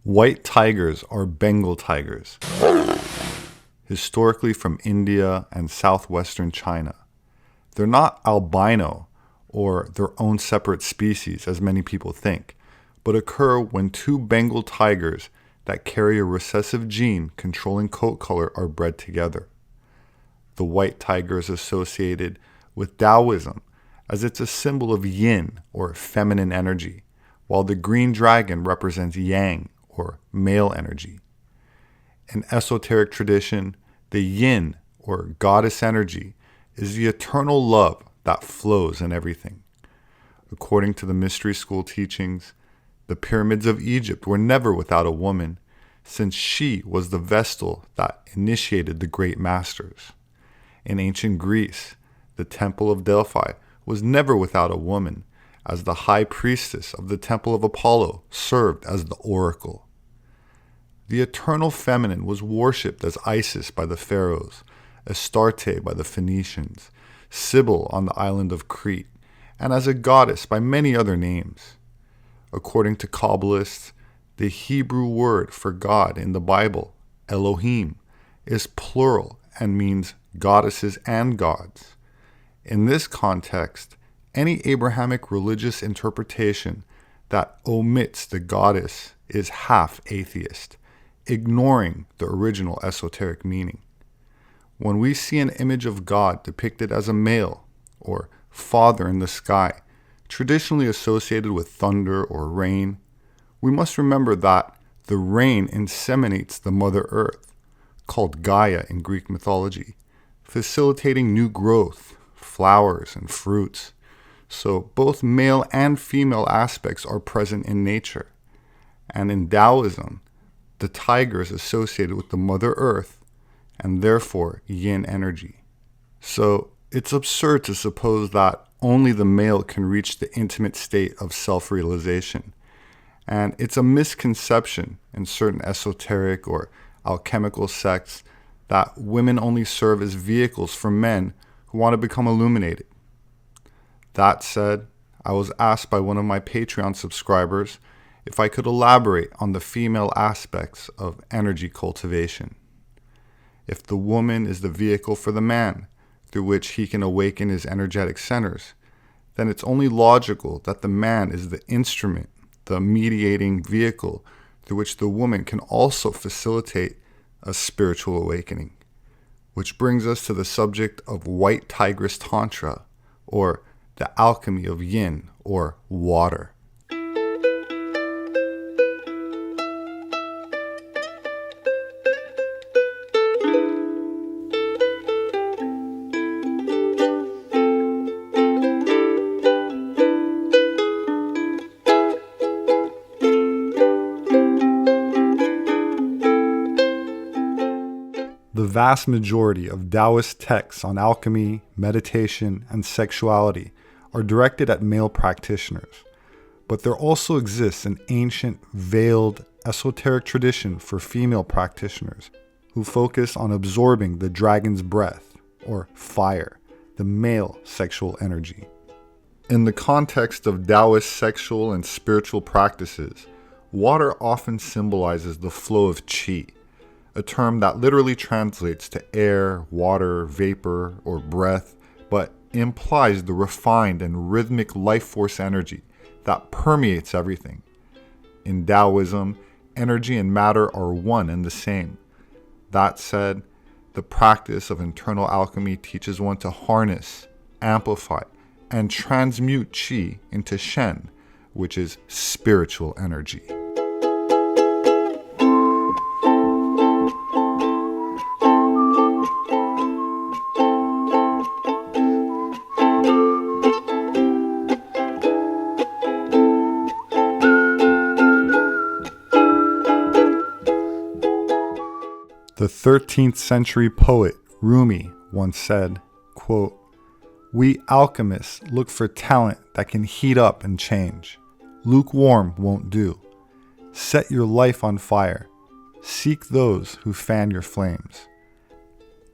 White tigers are Bengal tigers, historically from India and southwestern China. They're not albino or their own separate species, as many people think, but occur when two Bengal tigers that carry a recessive gene controlling coat color are bred together. The white tiger is associated with Taoism, as it's a symbol of yin or feminine energy, while the green dragon represents yang or male energy. In esoteric tradition, the yin or goddess energy is the eternal love that flows in everything. According to the mystery school teachings, the pyramids of Egypt were never without a woman, since she was the vestal that initiated the great masters. In ancient Greece, the Temple of Delphi was never without a woman, as the high priestess of the Temple of Apollo served as the oracle. The eternal feminine was worshipped as Isis by the pharaohs, Astarte by the Phoenicians, Sibyl on the island of Crete, and as a goddess by many other names. According to Kabbalists, the Hebrew word for God in the Bible, Elohim, is plural and means goddesses and gods. In this context, any Abrahamic religious interpretation that omits the goddess is half atheist, ignoring the original esoteric meaning. When we see an image of God depicted as a male, or father in the sky, traditionally associated with thunder or rain, we must remember that the rain inseminates the Mother Earth, called Gaia in Greek mythology, facilitating new growth, flowers, and fruits. So both male and female aspects are present in nature. And in Taoism, the tiger is associated with the Mother Earth, and therefore yin energy. So it's absurd to suppose that only the male can reach the intimate state of self-realization. And it's a misconception in certain esoteric or alchemical sects that women only serve as vehicles for men who want to become illuminated. That said, I was asked by one of my Patreon subscribers if I could elaborate on the female aspects of energy cultivation. If the woman is the vehicle for the man, through which he can awaken his energetic centers, then it's only logical that the man is the instrument, the mediating vehicle, through which the woman can also facilitate a spiritual awakening. Which brings us to the subject of white tigress Tantra, or the alchemy of yin, or water. The vast majority of Taoist texts on alchemy, meditation, and sexuality are directed at male practitioners, but there also exists an ancient, veiled, esoteric tradition for female practitioners who focus on absorbing the dragon's breath, or fire, the male sexual energy. In the context of Taoist sexual and spiritual practices, water often symbolizes the flow of qi, a term that literally translates to air, water, vapor, or breath, but implies the refined and rhythmic life force energy that permeates everything. In Taoism, energy and matter are one and the same. That said, the practice of internal alchemy teaches one to harness, amplify, and transmute qi into shen, which is spiritual energy. The 13th century poet Rumi once said, quote, "We alchemists look for talent that can heat up and change. Lukewarm won't do. Set your life on fire. Seek those who fan your flames."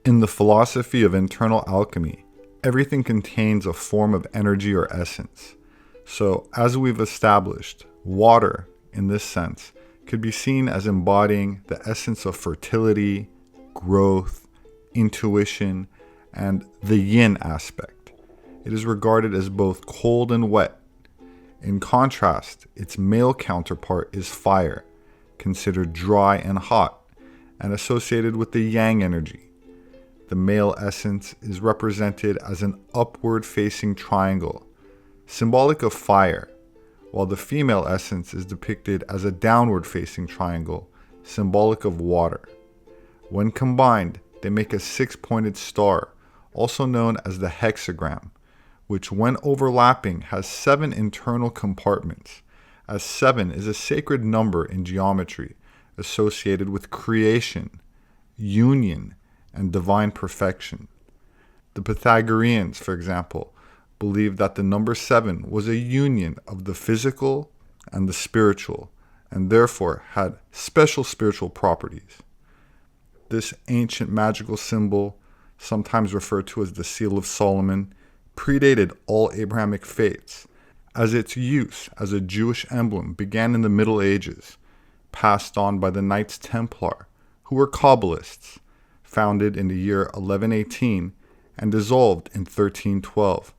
In the philosophy of internal alchemy, everything contains a form of energy or essence. So, as we've established, water, in this sense, could be seen as embodying the essence of fertility, growth, intuition, and the yin aspect. It is regarded as both cold and wet. In contrast, its male counterpart is fire, considered dry and hot, and associated with the yang energy. The male essence is represented as an upward-facing triangle, symbolic of fire, while the female essence is depicted as a downward-facing triangle, symbolic of water. When combined, they make a six-pointed star, also known as the hexagram, which when overlapping has 7 internal compartments, as 7 is a sacred number in geometry associated with creation, union, and divine perfection. The Pythagoreans, for example, believed that the number 7 was a union of the physical and the spiritual, and therefore had special spiritual properties. This ancient magical symbol, sometimes referred to as the Seal of Solomon, predated all Abrahamic faiths, as its use as a Jewish emblem began in the Middle Ages, passed on by the Knights Templar, who were Kabbalists, founded in the year 1118 and dissolved in 1312.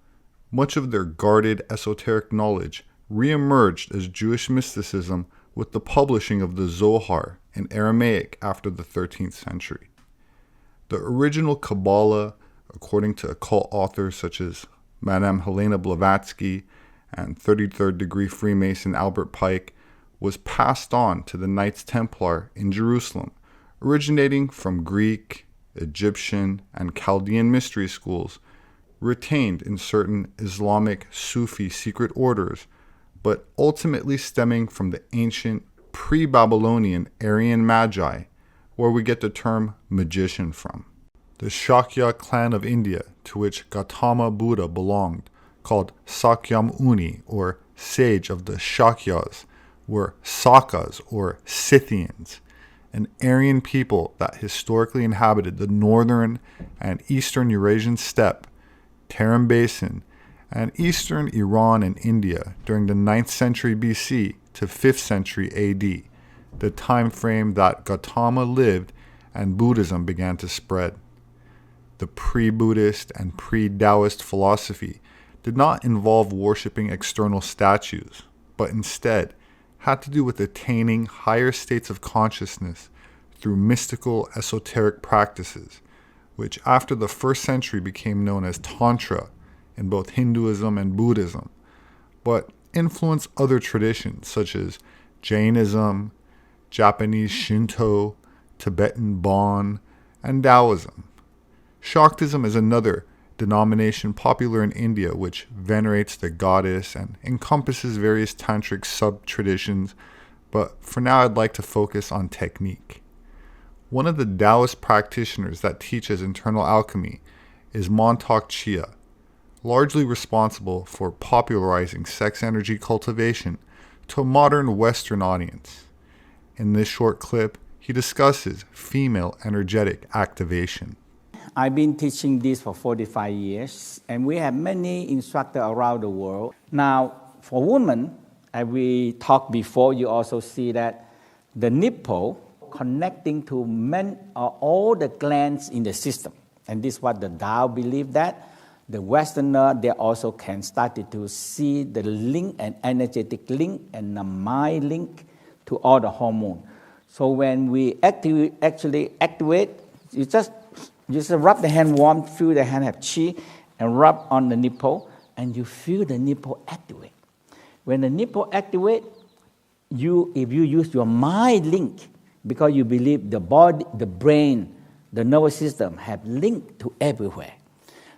Much of their guarded esoteric knowledge re-emerged as Jewish mysticism with the publishing of the Zohar in Aramaic after the 13th century. The original Kabbalah, according to occult authors such as Madame Helena Blavatsky and 33rd degree Freemason Albert Pike, was passed on to the Knights Templar in Jerusalem, originating from Greek, Egyptian, and Chaldean mystery schools, retained in certain Islamic Sufi secret orders, but ultimately stemming from the ancient pre-Babylonian Aryan Magi, where we get the term magician from. The Shakya clan of India, to which Gautama Buddha belonged, called Sakyamuni, or sage of the Shakyas, were Sakas, or Scythians, an Aryan people that historically inhabited the northern and eastern Eurasian steppe, Tarim Basin, and eastern Iran and India during the 9th century BC to 5th century AD, the time frame that Gautama lived and Buddhism began to spread. The pre-Buddhist and pre-Taoist philosophy did not involve worshipping external statues, but instead had to do with attaining higher states of consciousness through mystical esoteric practices, which after the 1st century became known as Tantra in both Hinduism and Buddhism, but influenced other traditions such as Jainism, Japanese Shinto, Tibetan Bon, and Taoism. Shaktism is another denomination popular in India which venerates the goddess and encompasses various tantric sub-traditions, but for now I'd like to focus on technique. One of the Taoist practitioners that teaches internal alchemy is Montauk Chia, largely responsible for popularizing sex energy cultivation to a modern Western audience. In this short clip, he discusses female energetic activation. I've been teaching this for 45 years, and we have many instructors around the world. Now, for women, as we talked before, you also see that the nipple connecting to men are all the glands in the system. And this is what the Tao believe that. The Westerner, they also can start to see the link, and energetic link, and the mind link to all the hormone. So when we actually activate, you just rub the hand warm, feel the hand have chi, and rub on the nipple, and you feel the nipple activate. When the nipple activate, if you use your mind link, because you believe the body, the brain, the nervous system have link to everywhere.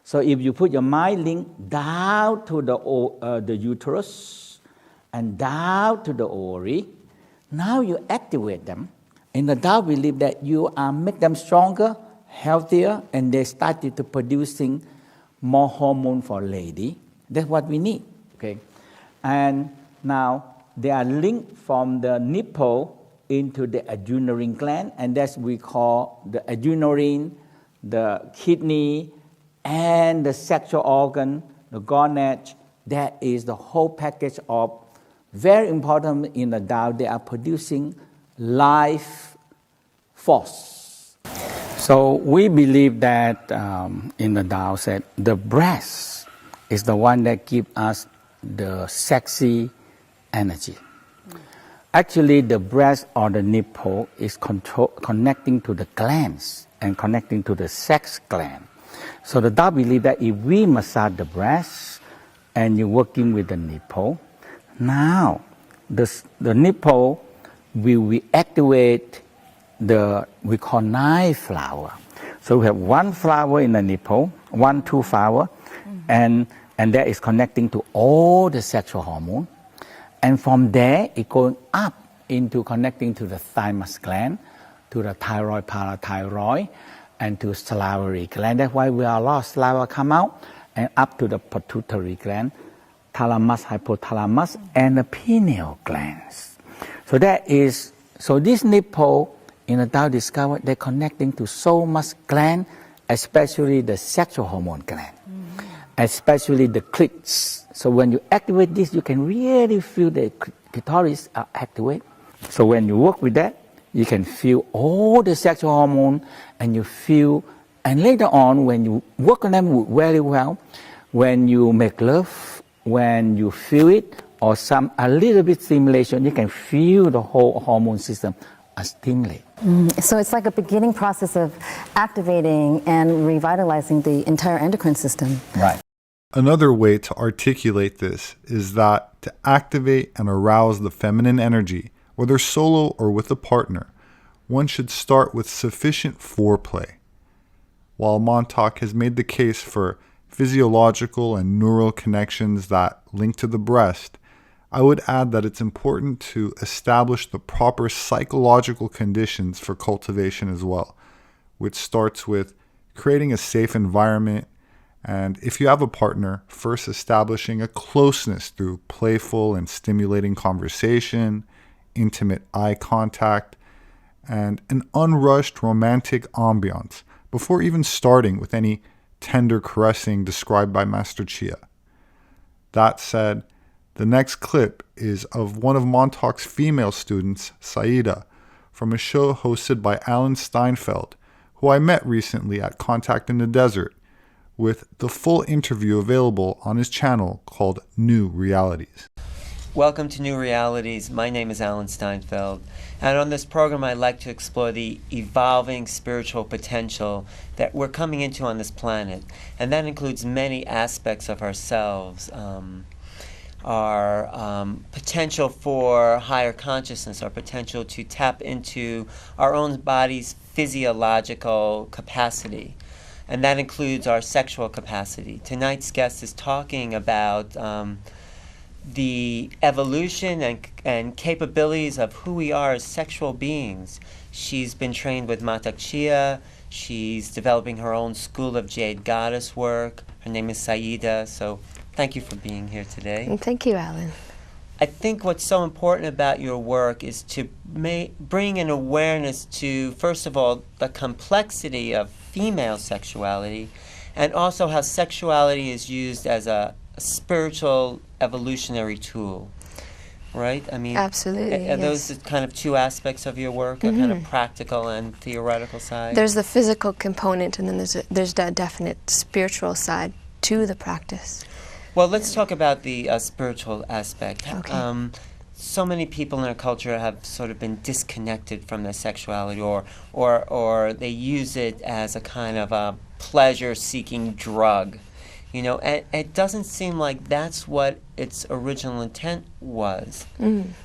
So if you put your mind link down to the uterus and down to the ovary, now you activate them. And the Tao believe that you make them stronger, healthier, and they started to producing more hormone for lady. That's what we need. Okay, and now they are linked from the nipple into the adrenal gland, and that's we call the adrenal, the kidney, and the sexual organ, the gonad. That is the whole package of very important in the Tao. They are producing life force. So we believe that in the Tao said the breath is the one that gives us the sexy energy. Actually, the breast or the nipple is connecting to the glands and connecting to the sex gland. So the Tao believe that if we massage the breast and you're working with the nipple, now the nipple will reactivate we call 9 flower. So we have 1 flower in the nipple, 2 flower, and that is connecting to all the sexual hormone. And from there, it going up into connecting to the thymus gland, to the thyroid, parathyroid, and to salivary gland. That's why we are a lot of saliva come out, and up to the pituitary gland, thalamus, hypothalamus, and the pineal glands. So this nipple in the Tao discovered they're connecting to so much gland, especially the sexual hormone gland, especially the clits. So when you activate this, you can really feel the clitoris activate. So when you work with that, you can feel all the sexual hormone, and you feel, and later on when you work on them very well, when you make love, when you feel it, or a little bit stimulation, you can feel the whole hormone system stimulate. So it's like a beginning process of activating and revitalizing the entire endocrine system. Right. Another way to articulate this is that to activate and arouse the feminine energy, whether solo or with a partner, one should start with sufficient foreplay. While Montauk has made the case for physiological and neural connections that link to the breast, I would add that it's important to establish the proper psychological conditions for cultivation as well, which starts with creating a safe environment, and if you have a partner, first establishing a closeness through playful and stimulating conversation, intimate eye contact, and an unrushed romantic ambiance before even starting with any tender caressing described by Master Chia. That said, the next clip is of one of Montauk's female students, Saida, from a show hosted by Alan Steinfeld, who I met recently at Contact in the Desert, with the full interview available on his channel called New Realities. Welcome to New Realities. My name is Alan Steinfeld, and on this program I'd like to explore the evolving spiritual potential that we're coming into on this planet, and that includes many aspects of ourselves. Our potential for higher consciousness, our potential to tap into our own body's physiological capacity, and that includes our sexual capacity. Tonight's guest is talking about the evolution and capabilities of who we are as sexual beings. She's been trained with Montauk Chia. She's developing her own school of Jade Goddess work. Her name is Saida. So thank you for being here today. Thank you, Alan. I think what's so important about your work is to bring an awareness to, first of all, the complexity of female sexuality, and also how sexuality is used as a spiritual evolutionary tool, right? I mean, absolutely. Are those the kind of two aspects of your work, a kind of practical and theoretical side? There's the physical component, and then there's that definite spiritual side to the practice. Well, let's talk about the spiritual aspect. Okay. So many people in our culture have sort of been disconnected from their sexuality, or they use it as a kind of a pleasure-seeking drug. You know, and it doesn't seem like that's what its original intent was.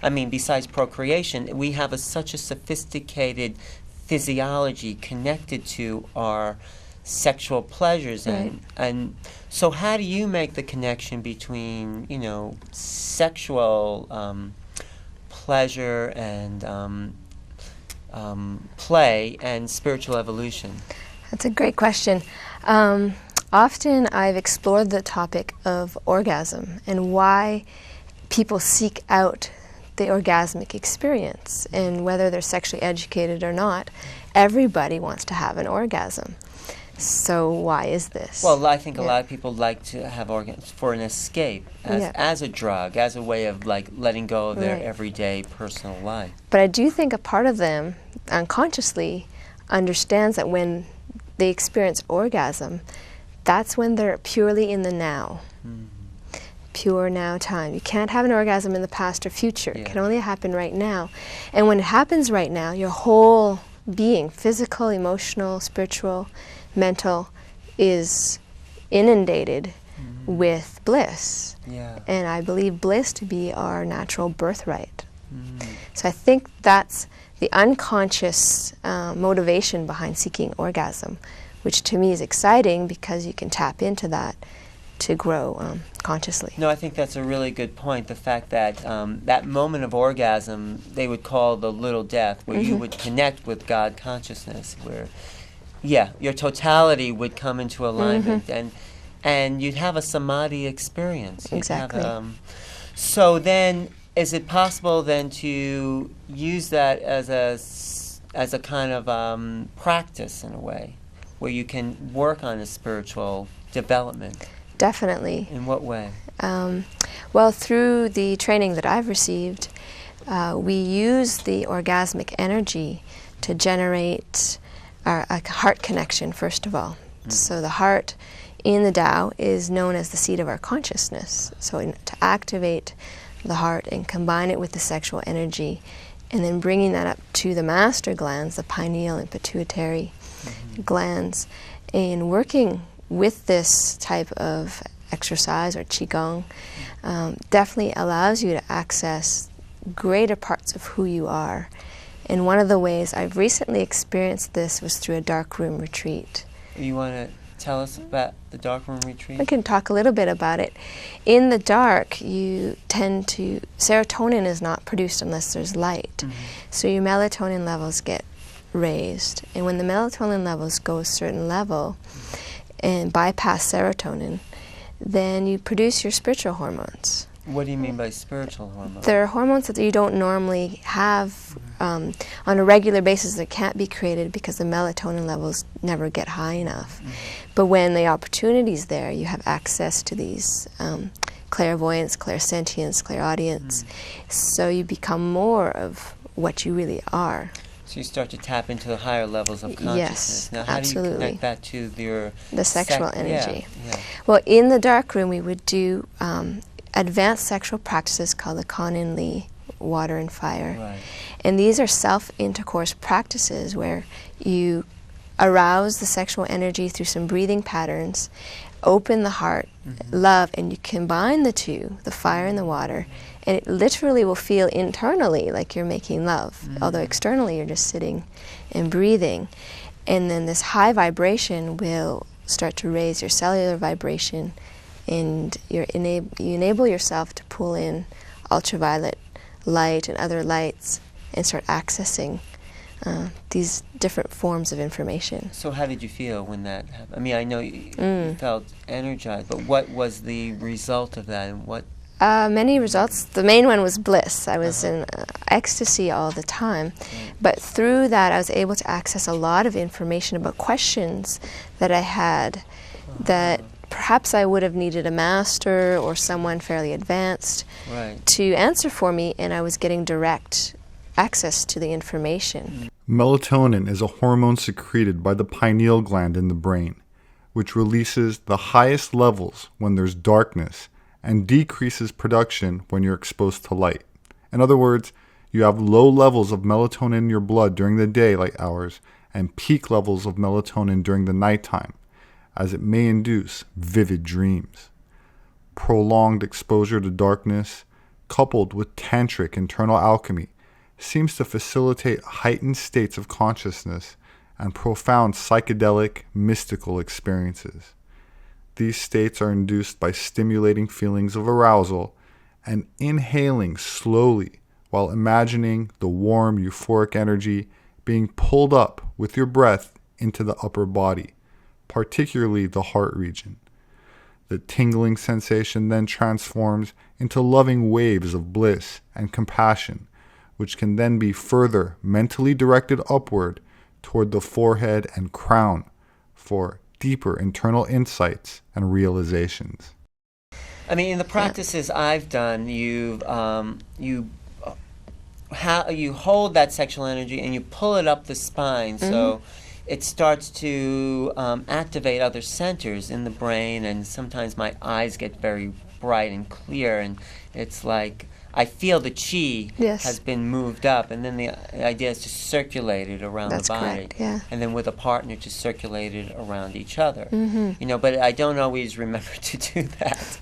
I mean, besides procreation, we have such a sophisticated physiology connected to our sexual pleasures, and so how do you make the connection between, you know, sexual pleasure and play and spiritual evolution? That's a great question. Often I've explored the topic of orgasm and why people seek out the orgasmic experience, and whether they're sexually educated or not, everybody wants to have an orgasm. So why is this? Well, I think a lot of people like to have orgasms for an escape, as a drug, as a way of like letting go of their everyday personal life. But I do think a part of them unconsciously understands that when they experience orgasm, that's when they're purely in the now. Pure now time. You can't have an orgasm in the past or future. It can only happen right now. And when it happens right now, your whole being, physical, emotional, spiritual, mental, is inundated with bliss. And I believe bliss to be our natural birthright. So I think that's the unconscious motivation behind seeking orgasm, which to me is exciting because you can tap into that to grow consciously. No, I think that's a really good point. The fact that that moment of orgasm, they would call the little death, where you would connect with God consciousness, where, your totality would come into alignment, and you'd have a samadhi experience. Exactly. So then, is it possible then to use that as a kind of practice in a way, where you can work on a spiritual development? Definitely. In what way? Well, through the training that I've received, we use the orgasmic energy to generate a heart connection, first of all. So the heart in the Tao is known as the seat of our consciousness. So to activate the heart and combine it with the sexual energy, and then bringing that up to the master glands, the pineal and pituitary glands, and working with this type of exercise or qigong definitely allows you to access greater parts of who you are. And one of the ways I've recently experienced this was through a darkroom retreat. You want to tell us about the darkroom retreat? I can talk a little bit about it. In the dark, you tend to, serotonin is not produced unless there's light. So your melatonin levels get raised. And when the melatonin levels go a certain level and bypass serotonin, then you produce your spiritual hormones. What do you mean by spiritual hormones? There are hormones that you don't normally have on a regular basis that can't be created because the melatonin levels never get high enough. But when the opportunity's there, you have access to these clairvoyance, clairsentience, clairaudience. So you become more of what you really are. So you start to tap into the higher levels of consciousness. Yes, now, how absolutely. do you connect that to the sexual energy? Yeah. Well, in the dark room, we would do advanced sexual practices called the Kan Li, water and fire. Right. And these are self-intercourse practices where you arouse the sexual energy through some breathing patterns, open the heart, love, and you combine the two, the fire and the water, and it literally will feel internally like you're making love, although externally you're just sitting and breathing. And then this high vibration will start to raise your cellular vibration, and you enable yourself to pull in ultraviolet light and other lights and start accessing these different forms of information. So how did you feel when that happened? I mean, I know you felt energized, but what was the result of that, and what? Many results. The main one was bliss. I was in ecstasy all the time. But through that, I was able to access a lot of information about questions that I had that perhaps I would have needed a master or someone fairly advanced to answer for me, and I was getting direct access to the information. Melatonin is a hormone secreted by the pineal gland in the brain, which releases the highest levels when there's darkness and decreases production when you're exposed to light. In other words, you have low levels of melatonin in your blood during the daylight hours and peak levels of melatonin during the nighttime, as it may induce vivid dreams. Prolonged exposure to darkness, coupled with tantric internal alchemy, seems to facilitate heightened states of consciousness and profound psychedelic, mystical experiences. These states are induced by stimulating feelings of arousal and inhaling slowly while imagining the warm, euphoric energy being pulled up with your breath into the upper body, particularly the heart region. The tingling sensation then transforms into loving waves of bliss and compassion, which can then be further mentally directed upward toward the forehead and crown for deeper internal insights and realizations. I mean, in the practices I've done, you hold that sexual energy and you pull it up the spine, so it starts to activate other centers in the brain, and sometimes my eyes get very bright and clear, and it's like I feel the chi has been moved up, and then the idea is to circulate it around the body. Correct, yeah. And then with a partner to circulate it around each other. You know, but I don't always remember to do that.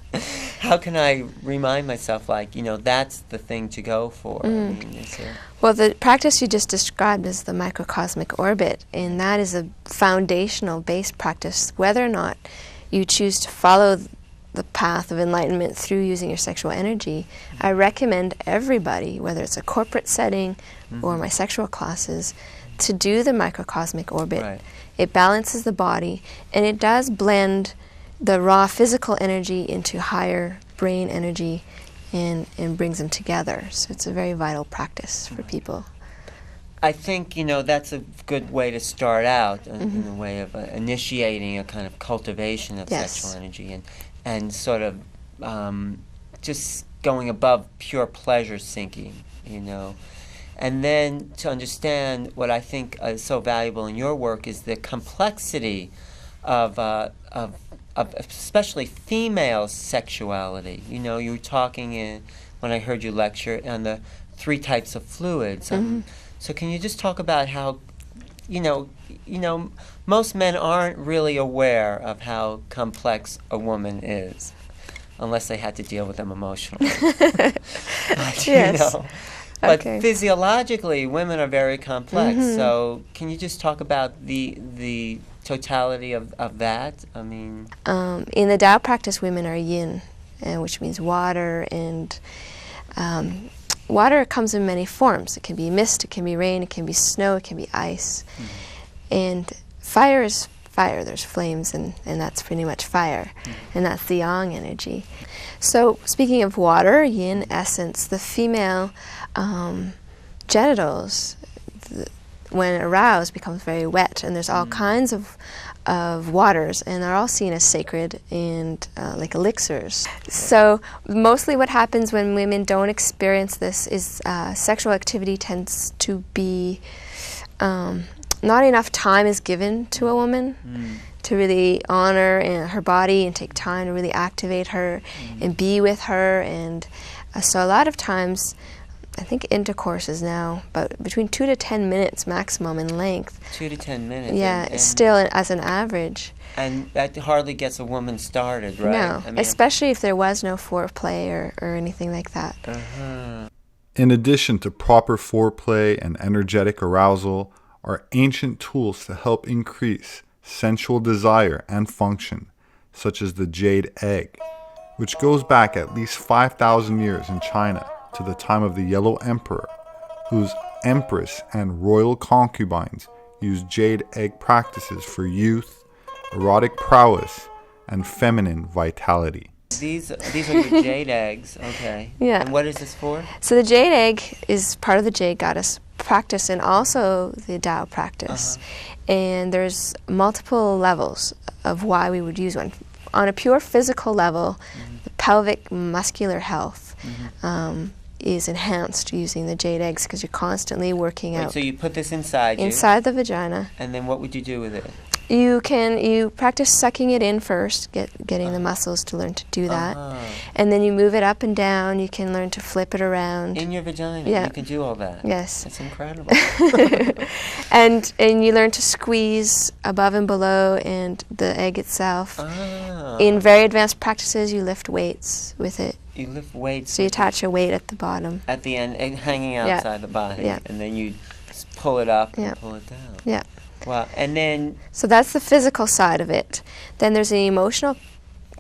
How can I remind myself, like, you know, that's the thing to go for? I mean, well, the practice you just described is the microcosmic orbit, and that is a foundational base practice. Whether or not you choose to follow the path of enlightenment through using your sexual energy, I recommend everybody, whether it's a corporate setting or my sexual classes, to do the microcosmic orbit. Right. It balances the body, and it does blend the raw physical energy into higher brain energy and brings them together. So it's a very vital practice for people. I think, you know, that's a good way to start out in the way of initiating a kind of cultivation of sexual energy and sort of just going above pure pleasure seeking, you know. And then to understand what I think is so valuable in your work is the complexity of especially female sexuality. You know, you were talking when I heard you lecture on the 3 types of fluids. So can you just talk about how, you know, most men aren't really aware of how complex a woman is, unless they had to deal with them emotionally. You know. But physiologically, women are very complex. So can you just talk about the totality of that? I mean, in the Tao practice, women are yin, which means water, and water comes in many forms. It can be mist, it can be rain, it can be snow, it can be ice. And fire is fire. There's flames, and that's pretty much fire. And that's the yang energy. So speaking of water, yin essence, the female genitals, when aroused, becomes very wet, and there's all kinds of waters, and they're all seen as sacred and like elixirs. So mostly what happens when women don't experience this is sexual activity tends to be not enough time is given to a woman to really honor her body and take time to really activate her and be with her. And so a lot of times, I think intercourse is now about between 2 to 10 minutes maximum in length. 2 to 10 minutes. Yeah, and still as an average. And that hardly gets a woman started, right? No, I mean, especially if there was no foreplay or anything like that. In addition to proper foreplay and energetic arousal, are ancient tools to help increase sensual desire and function, such as the jade egg, which goes back at least 5,000 years in China to the time of the Yellow Emperor, whose empress and royal concubines used jade egg practices for youth, erotic prowess, and feminine vitality. These are your jade eggs, okay. Yeah. And what is this for? So the jade egg is part of the jade goddess practice and also the Tao practice. And there's multiple levels of why we would use one. On a pure physical level, the pelvic muscular health is enhanced using the jade eggs because you're constantly working out. So you put this inside you? Inside the vagina. And then what would you do with it? You practice sucking it in first, getting the muscles to learn to do that. And then you move it up and down. You can learn to flip it around. In your vagina? Yeah. You can do all that? Yes. That's incredible. and you learn to squeeze above and below and the egg itself. In very advanced practices, you lift weights with it. You lift weights? So you attach a weight at the bottom. At the end, hanging outside the body. Yeah. And then you just pull it up and pull it down. Yeah. Wow. And then... So that's the physical side of it. Then there's the emotional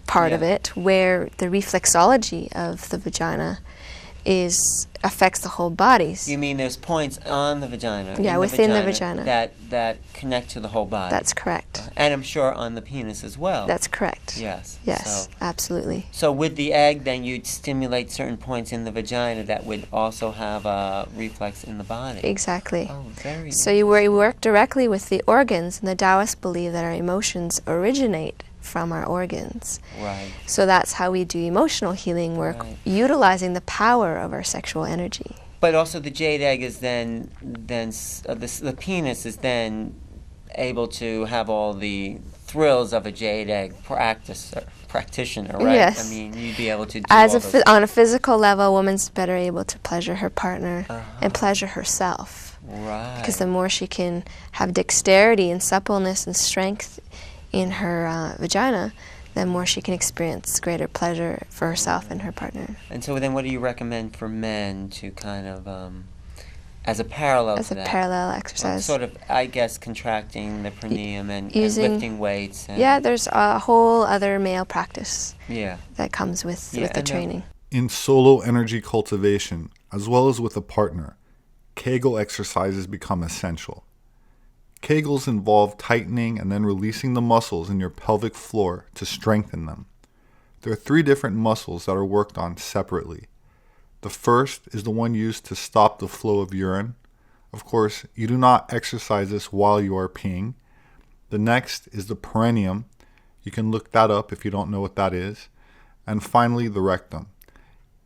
part of it, where the reflexology of the vagina affects the whole body. You mean there's points on the vagina? Yeah, within the vagina. That connect to the whole body. That's correct. And I'm sure on the penis as well. That's correct. Yes. Yes, absolutely. So with the egg, then you'd stimulate certain points in the vagina that would also have a reflex in the body. Exactly. Oh, very So you work directly with the organs, and the Taoists believe that our emotions originate from our organs. Right. So that's how we do emotional healing work, Right. utilizing the power of our sexual energy. But also the jade egg is the penis is then able to have all the thrills of a jade egg practitioner, right? Yes. I mean, you'd be able to do As all those. on a physical level, a woman's better able to pleasure her partner and pleasure herself. Right. Because the more she can have dexterity and suppleness and strength in her vagina, the more she can experience greater pleasure for herself and her partner. And so then what do you recommend for men to kind of, as a parallel As to a that? parallel Well, exercise. sort of, I guess, contracting the perineum and Using- lifting weights. And Yeah, there's a whole other male practice Yeah. that comes with the and training. In solo energy cultivation, as well as with a partner, Kegel exercises become essential. Kegels involve tightening and then releasing the muscles in your pelvic floor to strengthen them. There are 3 different muscles that are worked on separately. The first is the one used to stop the flow of urine. Of course, you do not exercise this while you are peeing. The next is the perineum. You can look that up if you don't know what that is. And finally, the rectum.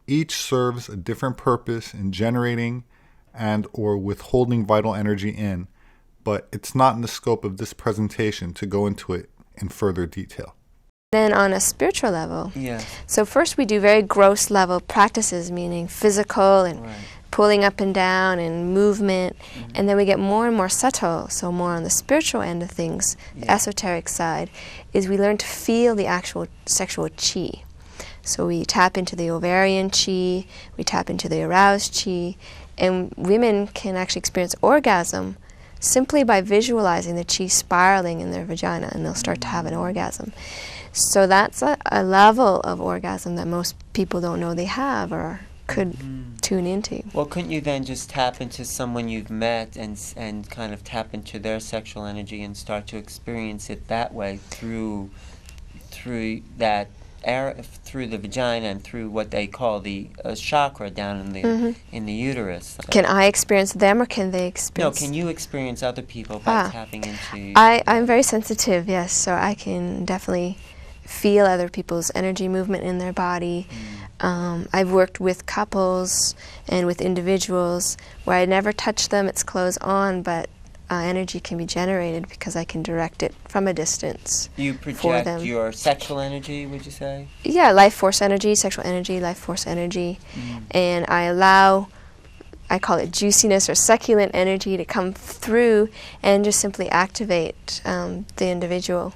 Each serves a different purpose in generating and or withholding vital energy in, but it's not in the scope of this presentation to go into it in further detail. Then on a spiritual level, Yeah. so first we do very gross level practices, meaning physical and Right. pulling up and down and movement, and then we get more and more subtle, so more on the spiritual end of things, the esoteric side, is we learn to feel the actual sexual chi. So we tap into the ovarian chi, we tap into the aroused chi, and women can actually experience orgasm simply by visualizing the chi spiraling in their vagina, and they'll start to have an orgasm. So that's a level of orgasm that most people don't know they have or could tune into. Well, couldn't you then just tap into someone you've met and kind of tap into their sexual energy and start to experience it that way through that air, through the vagina and through what they call the chakra down in the uterus? Can I experience them, or can they No, experience? can you experience other people by tapping into? I'm very sensitive, yes, so I can definitely feel other people's energy movement in their body. I've worked with couples and with individuals where I never touch them, it's clothes on, but energy can be generated because I can direct it from a distance. You for project them. your sexual energy, would you say? Yeah, life force energy, sexual energy, life force energy, and I allow, I call it juiciness or succulent energy to come through and just simply activate the individual.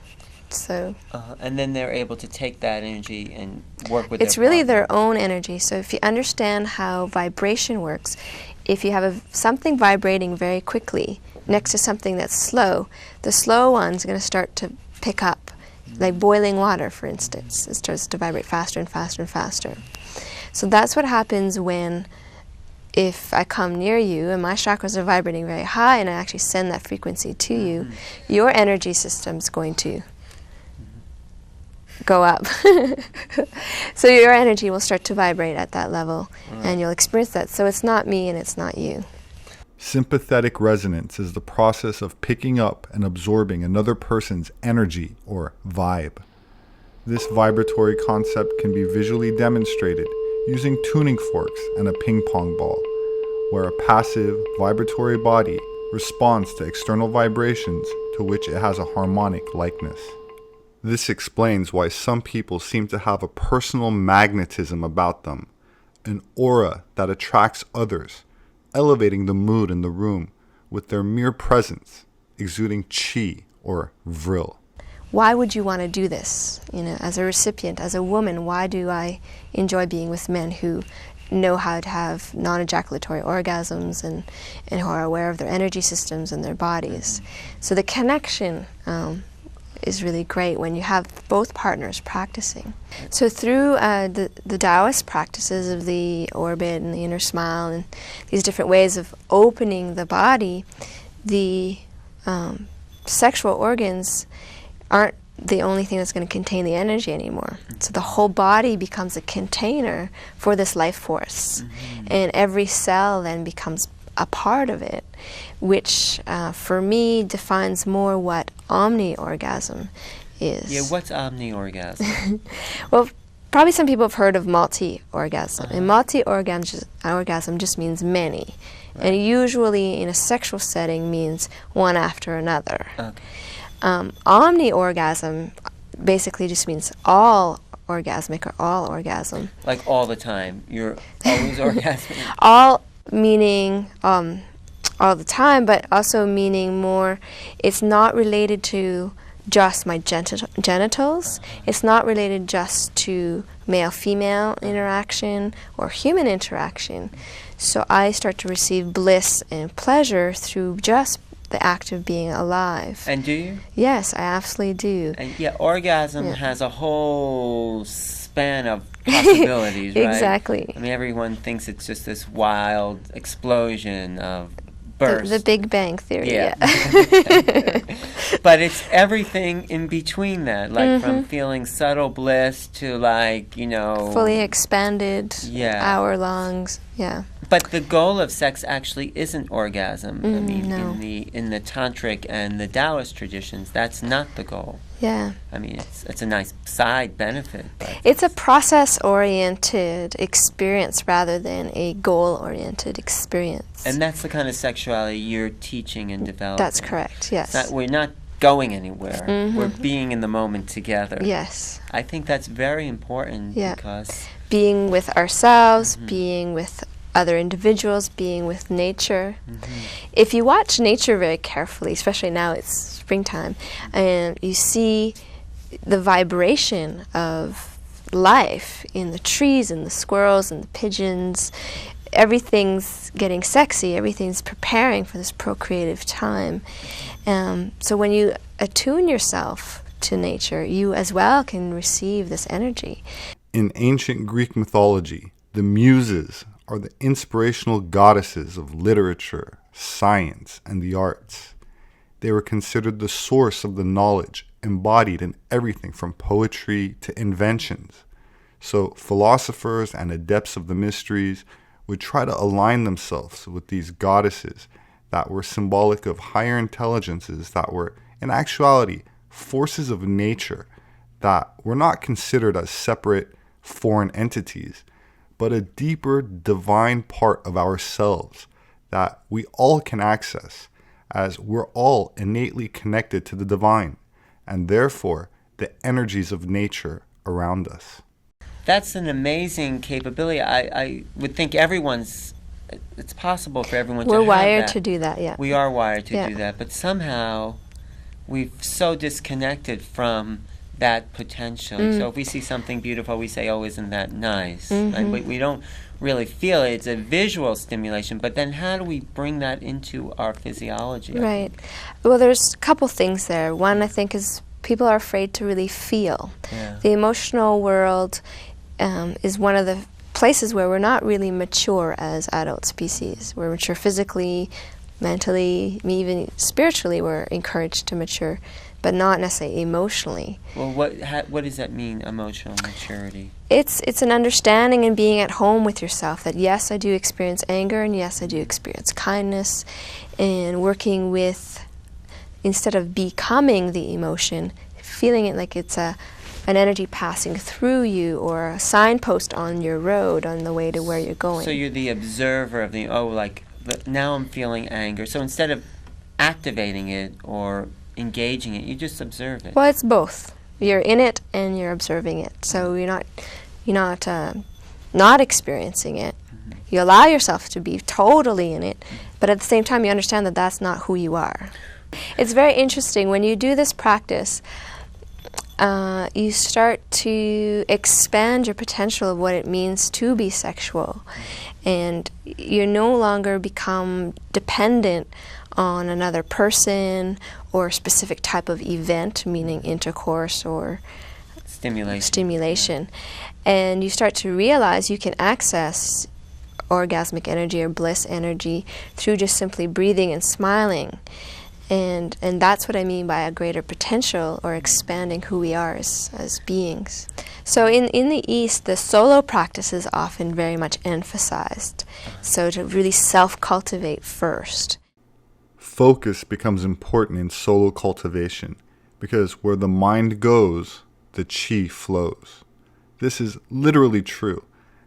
So And then they're able to take that energy and work with it's their really partner. their own energy. So if you understand how vibration works, if you have something vibrating very quickly next to something that's slow, the slow one's going to start to pick up, like boiling water, for instance. It starts to vibrate faster and faster and faster. So that's what happens when, if I come near you and my chakras are vibrating very high and I actually send that frequency to you, your energy system's going to go up. So your energy will start to vibrate at that level and you'll experience that. So it's not me and it's not you. Sympathetic resonance is the process of picking up and absorbing another person's energy or vibe. This vibratory concept can be visually demonstrated using tuning forks and a ping pong ball, where a passive vibratory body responds to external vibrations to which it has a harmonic likeness. This explains why some people seem to have a personal magnetism about them, an aura that attracts others, elevating the mood in the room with their mere presence, exuding chi or vril. Why would you want to do this? You know, as a recipient, as a woman, why do I enjoy being with men who know how to have non-ejaculatory orgasms and who are aware of their energy systems and their bodies? So the connection is really great when you have both partners practicing. So through the Taoist practices of the orbit and the inner smile and these different ways of opening the body, the sexual organs aren't the only thing that's going to contain the energy anymore. So the whole body becomes a container for this life force. And every cell then becomes a part of it, which for me defines more what omni-orgasm is. Yeah, what's omni-orgasm? Well, probably some people have heard of multi-orgasm. And multi-orgasm just means many. Right. And usually in a sexual setting means one after another. Okay. Omni-orgasm basically just means all orgasmic or all orgasm. Like all the time. You're always orgasmic? All meaning all the time, but also meaning more, it's not related to just my genitals. It's not related just to male-female interaction or human interaction. So I start to receive bliss and pleasure through just the act of being alive. And do you? Yes, I absolutely do. And yeah, orgasm has a whole span of possibilities, right? Exactly. I mean, everyone thinks it's just this wild explosion of burst. The Big Bang Theory, yeah. But it's everything in between that, like from feeling subtle bliss to like, fully expanded, hour-longs, yeah. But the goal of sex actually isn't orgasm. I mean, no. in the Tantric and the Taoist traditions, that's not the goal. Yeah. I mean, it's a nice side benefit. It's a process-oriented experience rather than a goal-oriented experience. And that's the kind of sexuality you're teaching and developing. That's correct, yes. We're not going anywhere. We're being in the moment together. Yes. I think that's very important because... Being with ourselves, being with other individuals, being with nature. If you watch nature very carefully, especially now it's springtime, and you see the vibration of life in the trees and the squirrels and the pigeons, everything's getting sexy, everything's preparing for this procreative time. So when you attune yourself to nature, you as well can receive this energy. In ancient Greek mythology, the Muses are the inspirational goddesses of literature, science, and the arts. They were considered the source of the knowledge embodied in everything from poetry to inventions. So philosophers and adepts of the mysteries would try to align themselves with these goddesses that were symbolic of higher intelligences that were, in actuality, forces of nature that were not considered as separate foreign entities, but a deeper divine part of ourselves that we all can access, as we're all innately connected to the divine, and therefore the energies of nature around us. That's an amazing capability. I would think it's possible for everyone to have that. We're wired to do that, yeah. We are wired to do that, but somehow we've so disconnected from that potential. So if we see something beautiful, we say, oh, isn't that nice? And we don't really feel it. It's a visual stimulation, but then how do we bring that into our physiology? Right. Well, there's a couple things there. One, I think, is people are afraid to really feel. Yeah. The emotional world is one of the places where we're not really mature as adult species. We're mature physically, mentally, even spiritually we're encouraged to mature, but not necessarily emotionally. Well, what does that mean, emotional maturity? It's an understanding and being at home with yourself that yes, I do experience anger, and yes, I do experience kindness, and working with, instead of becoming the emotion, feeling it like it's an energy passing through you or a signpost on your road on the way to where you're going. So you're the observer of now I'm feeling anger. So instead of activating it or engaging it, you just observe it. Well, it's both. You're in it and you're observing it. So you're not experiencing it. You allow yourself to be totally in it, but at the same time you understand that that's not who you are. It's very interesting when you do this practice. You start to expand your potential of what it means to be sexual, and you no longer become dependent on another person or a specific type of event, meaning intercourse or stimulation. And you start to realize you can access orgasmic energy or bliss energy through just simply breathing and smiling. And that's what I mean by a greater potential or expanding who we are as beings. So in the East, the solo practice is often very much emphasized. So to really self-cultivate first. Focus becomes important in solo cultivation because where the mind goes, the chi flows. This is literally true.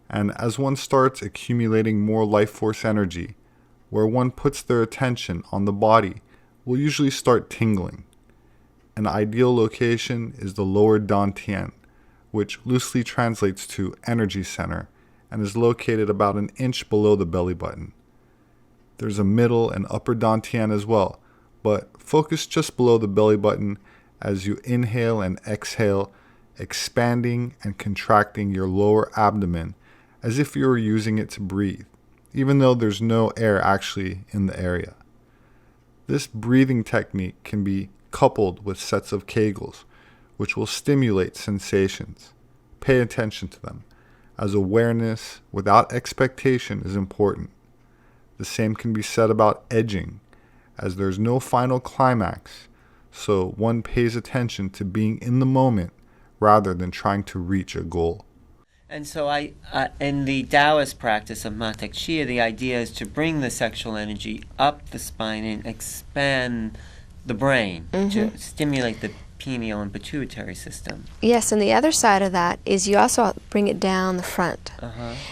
And as one starts accumulating more life force energy, where one puts their attention on the body, will usually start tingling. An ideal location is the lower dantian, which loosely translates to energy center and is located about an inch below the belly button. There's a middle and upper dantian as well, but focus just below the belly button as you inhale and exhale, expanding and contracting your lower abdomen as if you were using it to breathe, even though there's no air actually in the area. This breathing technique can be coupled with sets of Kegels, which will stimulate sensations. Pay attention to them, as awareness without expectation is important. The same can be said about edging, as there's no final climax, so one pays attention to being in the moment rather than trying to reach a goal. And so in the Taoist practice of Matek Chia, the idea is to bring the sexual energy up the spine and expand the brain, to stimulate the pineal and pituitary system. Yes, and the other side of that is you also bring it down the front.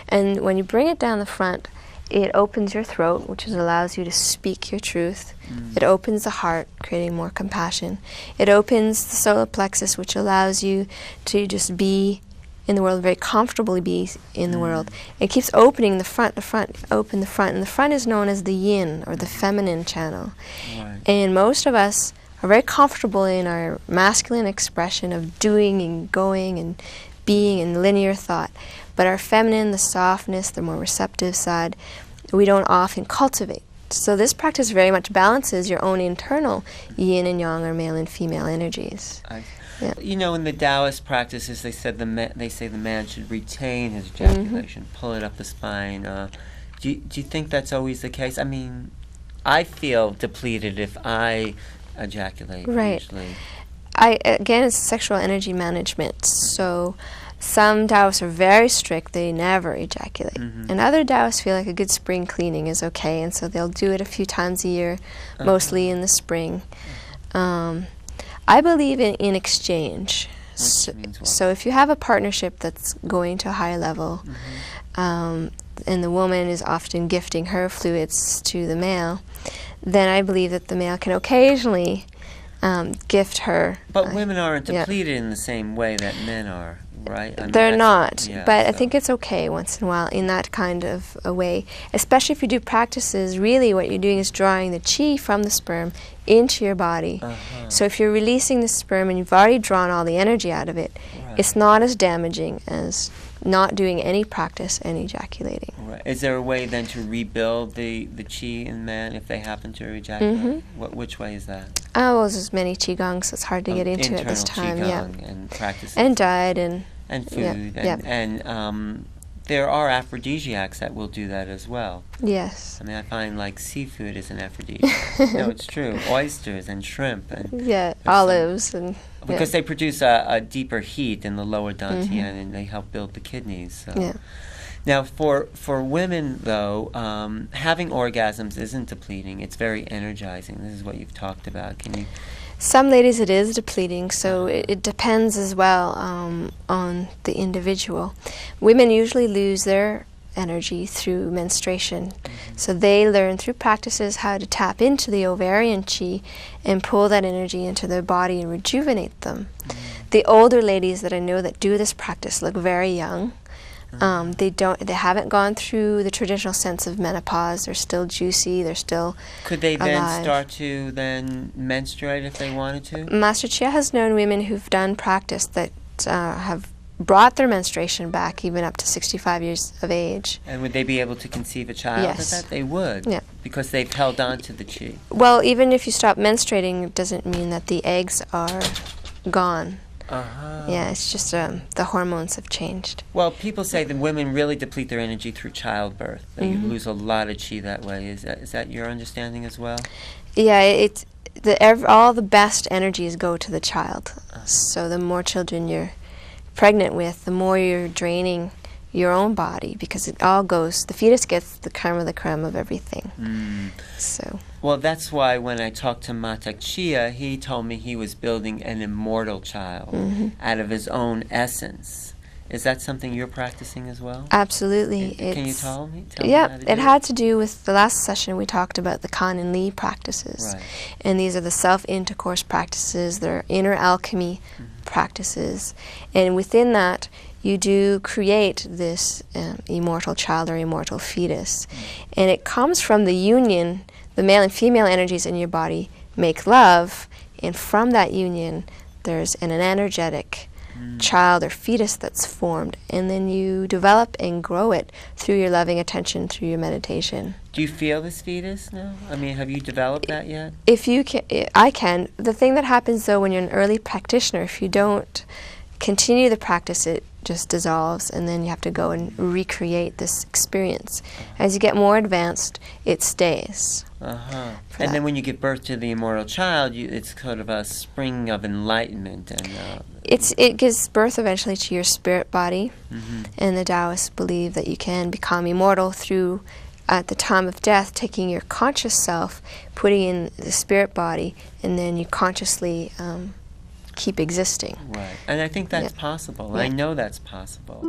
And when you bring it down the front, it opens your throat, which allows you to speak your truth. It opens the heart, creating more compassion. It opens the solar plexus, which allows you to just be in the world, very comfortably be in the world. It keeps opening the front, open the front. And the front is known as the yin, or the feminine channel. Right. And most of us are very comfortable in our masculine expression of doing and going and being in linear thought. But our feminine, the softness, the more receptive side, we don't often cultivate. So this practice very much balances your own internal yin and yang, or male and female energies. Yeah. You know, in the Taoist practices, they say the man should retain his ejaculation, pull it up the spine. Do you think that's always the case? I mean, I feel depleted if I ejaculate. Right. Usually. Again, it's sexual energy management. So some Taoists are very strict; they never ejaculate. And other Taoists feel like a good spring cleaning is okay, and so they'll do it a few times a year, mostly in the spring. I believe in exchange. So if you have a partnership that's going to a higher level, and the woman is often gifting her fluids to the male, then I believe that the male can occasionally gift her. But women aren't depleted in the same way that men are, right? I mean, they're not, but so. I think it's okay once in a while in that kind of a way. Especially if you do practices, really what you're doing is drawing the chi from the sperm into your body. So if you're releasing the sperm and you've already drawn all the energy out of it, it's not as damaging as not doing any practice and ejaculating. Right. Is there a way then to rebuild the chi in men if they happen to ejaculate? Which way is that? Oh, well, there's many qigongs, so it's hard to get into at this time. Qigong and practice. And diet and food. And there are aphrodisiacs that will do that as well. Yes. I mean, I find like seafood is an aphrodisiac. No, it's true. Oysters and shrimp. And olives. Because they produce a deeper heat in the lower dantian, and they help build the kidneys. So. Now, for women, though, having orgasms isn't depleting. It's very energizing. This is what you've talked about. Can you... Some ladies it is depleting, so it depends as well on the individual. Women usually lose their energy through menstruation. So they learn through practices how to tap into the ovarian chi and pull that energy into their body and rejuvenate them. The older ladies that I know that do this practice look very young. They haven't gone through the traditional sense of menopause. They're still juicy. They're still Could they alive. then start to then menstruate if they wanted to? Master Chia has known women who've done practice that have brought their menstruation back even up to 65 years of age. And would they be able to conceive a child Yes. at that? They would. Yeah. because they've held on to the chi. Well, even if you stop menstruating, it doesn't mean that the eggs are gone. Uh-huh. Yeah, it's just the hormones have changed. Well, people say that women really deplete their energy through childbirth. That you lose a lot of chi that way. Is that your understanding as well? Yeah, all the best energies go to the child. So the more children you're pregnant with, the more you're draining your own body, because it all goes, the fetus gets the creme of the creme of everything. So. Well, that's why when I talked to Matak Chia, he told me he was building an immortal child out of his own essence. Is that something you're practicing as well? Absolutely. Can you tell me? Yeah, it had to do with the last session we talked about the Kan and Li practices. Right. And these are the self-intercourse practices, they're inner alchemy practices. And within that, you do create this immortal child or immortal fetus. And it comes from the union, the male and female energies in your body make love, and from that union there's an energetic child or fetus that's formed, and then you develop and grow it through your loving attention, through your meditation. Do you feel this fetus now? I mean, have you developed that yet? If you can, I can. The thing that happens though when you're an early practitioner, if you don't continue the practice, it just dissolves, and then you have to go and recreate this experience. As you get more advanced, it stays. And then when you give birth to the immortal child, it's kind of a spring of enlightenment, and it gives birth eventually to your spirit body. And the Taoists believe that you can become immortal through, at the time of death, taking your conscious self, putting in the spirit body, and then you consciously keep existing. Right. And I think that's possible. Yeah. I know that's possible.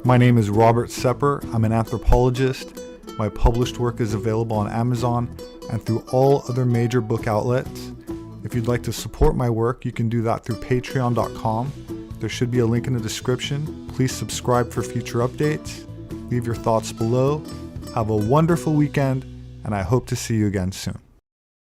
My name is Robert Sepehr. I'm an anthropologist. My published work is available on Amazon and through all other major book outlets. If you'd like to support my work, you can do that through patreon.com. There should be a link in the description. Please subscribe for future updates. Leave your thoughts below. Have a wonderful weekend, and I hope to see you again soon.